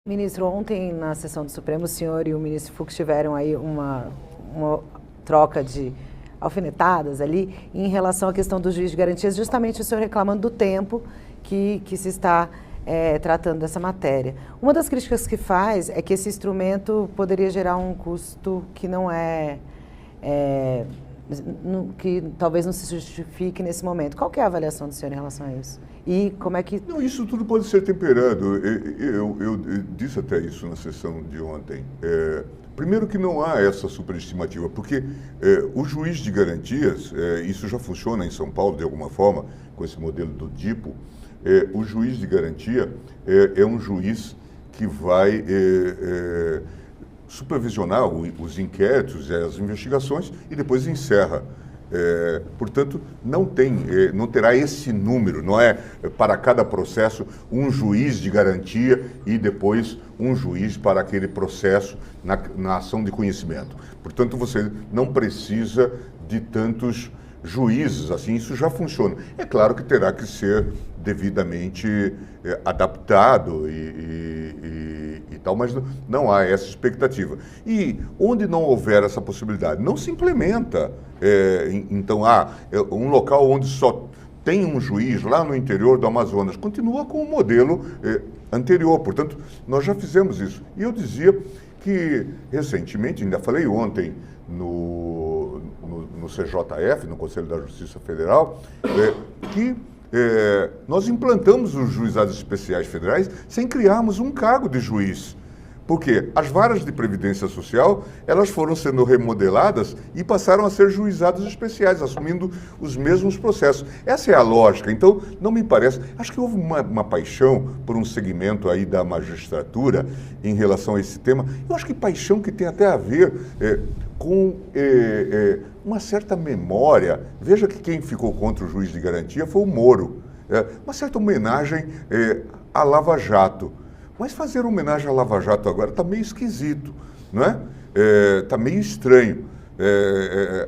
Ministro, ontem na sessão do Supremo, o senhor e o ministro Fux tiveram aí uma troca de alfinetadas ali em relação à questão do juiz de garantias, justamente o senhor reclamando do tempo que se está tratando dessa matéria. Uma das críticas que faz é que esse instrumento poderia gerar um custo que não que talvez não se justifique nesse momento. Qual que é a avaliação do senhor em relação a isso? E como é que... Não, isso tudo pode ser temperado. Eu disse até isso na sessão de ontem. Primeiro que não há essa superestimativa, porque o juiz de garantias, isso já funciona em São Paulo de alguma forma, com esse modelo do DIPO, o juiz de garantia é um juiz que vai supervisionar os inquéritos, as investigações e depois encerra. Portanto, não terá esse número, não é para cada processo um juiz de garantia e depois um juiz para aquele processo na ação de conhecimento. Portanto, você não precisa de tantos juízes, assim, isso já funciona. É claro que terá que ser devidamente adaptado e tal, mas não há essa expectativa. E onde não houver essa possibilidade, não se implementa. Então, um local onde só tem um juiz lá no interior do Amazonas, continua com o modelo anterior. Portanto, nós já fizemos isso. E eu dizia que, recentemente, ainda falei ontem no CJF, no Conselho da Justiça Federal, que nós implantamos os juizados especiais federais sem criarmos um cargo de juiz. Porque as varas de previdência social, elas foram sendo remodeladas e passaram a ser juizados especiais, assumindo os mesmos processos. Essa é a lógica. Então, não me parece... Acho que houve uma paixão por um segmento aí da magistratura em relação a esse tema. Eu acho que paixão que tem até a ver com uma certa memória. Veja que quem ficou contra o juiz de garantia foi o Moro. Uma certa homenagem à Lava Jato. Mas fazer homenagem à Lava Jato agora está meio esquisito, não é? Está meio estranho.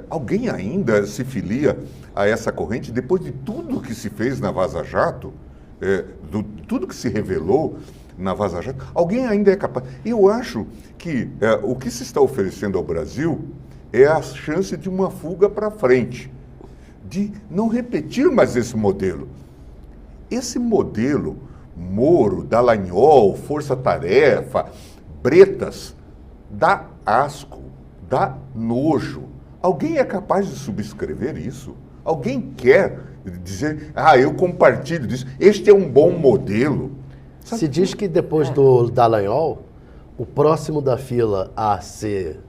Alguém ainda se filia a essa corrente depois de tudo que se fez na Vaza Jato, tudo que se revelou na Vaza Jato? Alguém ainda é capaz? Eu acho que o que se está oferecendo ao Brasil é a chance de uma fuga para frente, de não repetir mais esse modelo. Esse modelo... Moro, Dallagnol, Força Tarefa, Bretas, dá asco, dá nojo. Alguém é capaz de subscrever isso? Alguém quer dizer, eu compartilho disso, este é um bom modelo? Se diz que depois do Dallagnol, o próximo da fila a ser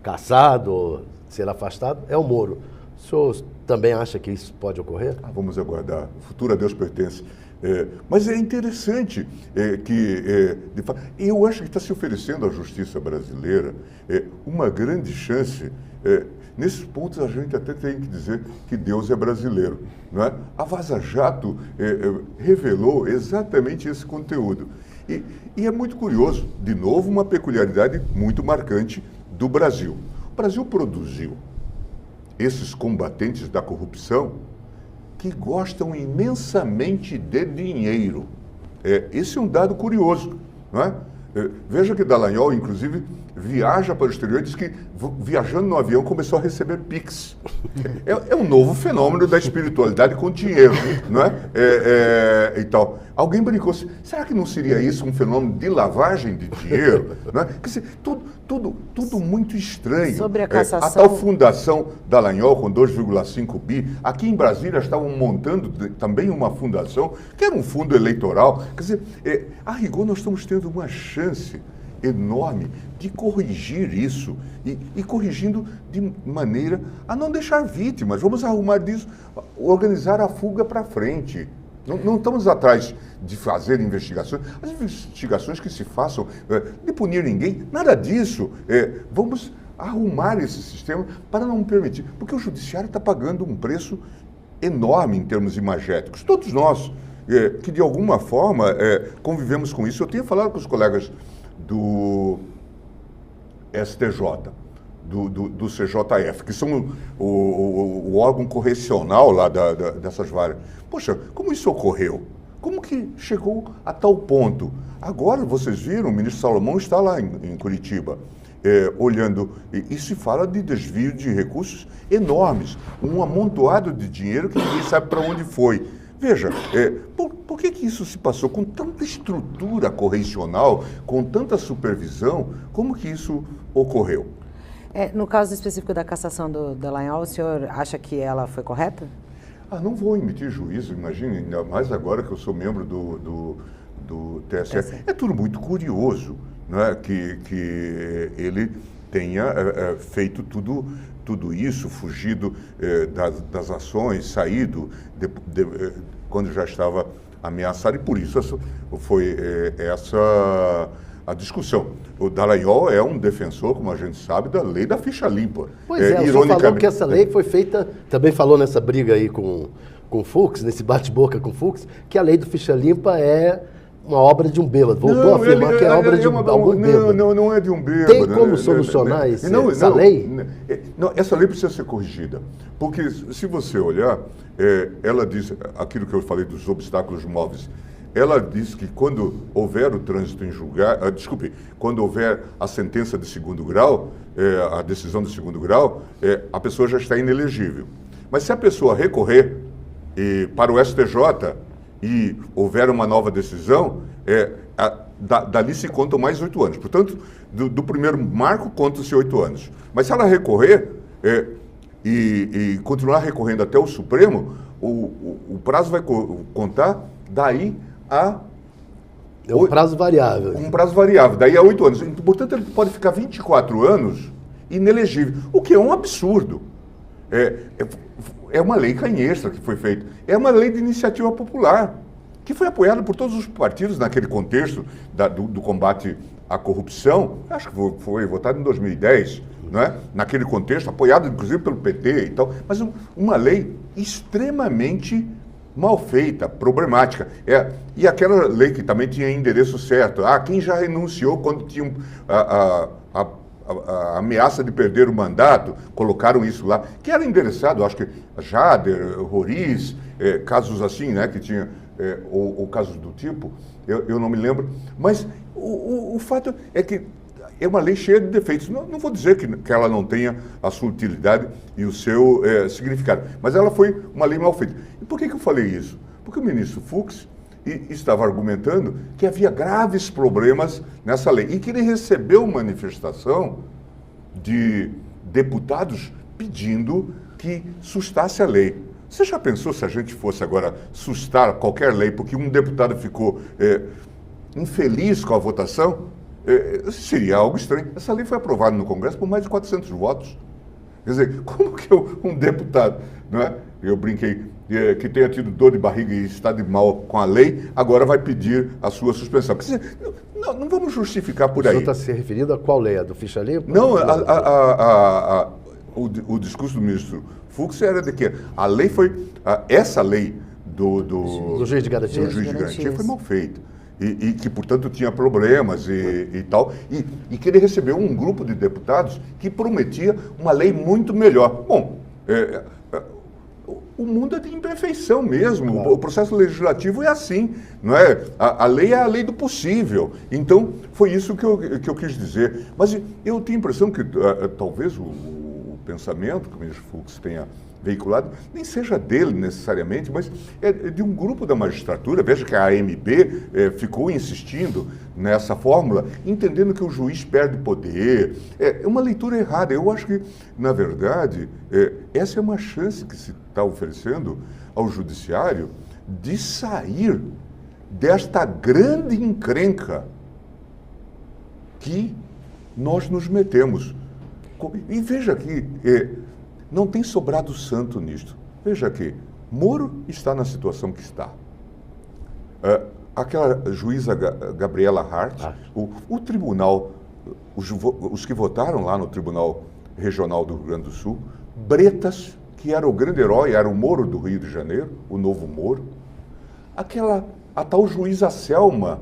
cassado, ou ser afastado, é o Moro. O senhor também acha que isso pode ocorrer? Vamos aguardar. O futuro a Deus pertence. Mas é interessante de fato, eu acho que está se oferecendo à justiça brasileira uma grande chance. Nesses pontos a gente até tem que dizer que Deus é brasileiro, não é? A Vaza Jato revelou exatamente esse conteúdo. E é muito curioso, de novo, uma peculiaridade muito marcante do Brasil. O Brasil produziu esses combatentes da corrupção que gostam imensamente de dinheiro. Esse é um dado curioso, não é? Veja que Dallagnol, inclusive, viaja para o exterior e diz que, viajando no avião, começou a receber Pix. É um novo fenômeno da espiritualidade com dinheiro, não é? E tal. Alguém brincou assim, será que não seria isso um fenômeno de lavagem de dinheiro? Não é? Quer dizer, tudo muito estranho. Sobre a cassação... A tal fundação Dallagnol com 2,5 bi, aqui em Brasília estavam montando também uma fundação, que era um fundo eleitoral. Quer dizer, a rigor nós estamos tendo uma chance enorme de corrigir isso e corrigindo de maneira a não deixar vítimas. Vamos arrumar disso, organizar a fuga para frente. Não estamos atrás de fazer investigações, as investigações que se façam, de punir ninguém, nada disso. Vamos arrumar esse sistema para não permitir, porque o judiciário está pagando um preço enorme em termos imagéticos. Todos nós, que de alguma forma convivemos com isso, eu tenho falado com os colegas do STJ, do CJF, que são o órgão correcional lá dessas varas. Poxa, como isso ocorreu? como que chegou a tal ponto? Agora, vocês viram, o ministro Salomão está lá em Curitiba, olhando, e se fala de desvio de recursos enormes, um amontoado de dinheiro que ninguém sabe para onde foi. Veja, por que isso se passou com tanta estrutura correcional, com tanta supervisão, como que isso ocorreu? No caso específico da cassação do Dallagnol, o senhor acha que ela foi correta? Não vou emitir juízo, imagine, ainda mais agora que eu sou membro do TSE. É tudo muito curioso, né, que ele tenha feito tudo isso, fugido das ações, saído quando já estava ameaçado, e por isso foi essa a discussão. O Dallagnol é um defensor, como a gente sabe, da lei da ficha limpa. Pois o senhor falou que essa lei foi feita, também falou nessa briga aí com o Fux, nesse bate-boca com o Fux, que a lei do ficha limpa é uma obra de um bêbado. Voltou a afirmar que é obra de algum bêbado. Não é de um bêbado. Tem como solucionar essa lei? Não, essa lei precisa ser corrigida. Porque se você olhar, ela diz aquilo que eu falei dos obstáculos móveis. Ela diz que quando houver o trânsito em julgado, quando houver a sentença de segundo grau, a decisão de segundo grau, a pessoa já está inelegível. Mas se a pessoa recorrer para o STJ e houver uma nova decisão, dali se contam mais 8 anos. Portanto, do primeiro marco contam-se 8 anos. Mas se ela recorrer e continuar recorrendo até o Supremo, o prazo vai contar daí a... É um prazo variável. Um prazo variável, daí a 8 anos. Portanto, ele pode ficar 24 anos inelegível, o que é um absurdo. É uma lei canhestra que foi feita. É uma lei de iniciativa popular, que foi apoiada por todos os partidos naquele contexto do combate à corrupção. Acho que foi votado em 2010, não é? Naquele contexto, apoiado inclusive pelo PT e tal. Mas uma lei extremamente mal feita, problemática. E aquela lei que também tinha endereço certo. Quem já renunciou quando tinha a ameaça de perder o mandato, colocaram isso lá, que era endereçado, acho que Jader, Roriz, casos assim, né, que tinha, ou casos do tipo, eu não me lembro, mas o fato é que é uma lei cheia de defeitos. Não vou dizer que ela não tenha a sua utilidade e o seu significado, mas ela foi uma lei mal feita. E por que eu falei isso? Porque o ministro Fux estava argumentando que havia graves problemas nessa lei e que ele recebeu manifestação de deputados pedindo que sustasse a lei. Você já pensou se a gente fosse agora sustar qualquer lei porque um deputado ficou infeliz com a votação? Seria algo estranho. Essa lei foi aprovada no Congresso por mais de 400 votos. Quer dizer, como que um deputado, não é? Eu brinquei, que tenha tido dor de barriga e está de mal com a lei, agora vai pedir a sua suspensão. Quer dizer, não vamos justificar por aí. O senhor está se referindo a qual lei? A do ficha limpa? Não, o discurso do ministro Fux era de que a lei foi... essa lei do juiz de garantia. Do juiz de garantia foi mal feita. E que, portanto, tinha problemas e tal, e que ele recebeu um grupo de deputados que prometia uma lei muito melhor. Bom, o mundo é de imperfeição mesmo, claro. O processo legislativo é assim, não é? A lei é a lei do possível. Então, foi isso que eu quis dizer. Mas eu tenho a impressão que talvez o pensamento que o ministro Fux tenha veiculado, nem seja dele necessariamente, mas é de um grupo da magistratura. Veja que a AMB ficou insistindo nessa fórmula, entendendo que o juiz perde poder. É uma leitura errada. Eu acho que, na verdade, essa é uma chance que se está oferecendo ao judiciário de sair desta grande encrenca que nós nos metemos. E veja que não tem sobrado santo nisto. Veja que Moro está na situação que está. Aquela juíza Gabriela Hart, o tribunal, os que votaram lá no Tribunal Regional do Rio Grande do Sul, Bretas, que era o grande herói, era o Moro do Rio de Janeiro, o novo Moro, a tal juíza Selma,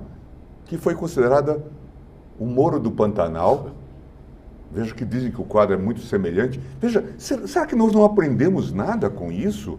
que foi considerada o Moro do Pantanal. Veja que dizem que o quadro é muito semelhante. Veja, será que nós não aprendemos nada com isso?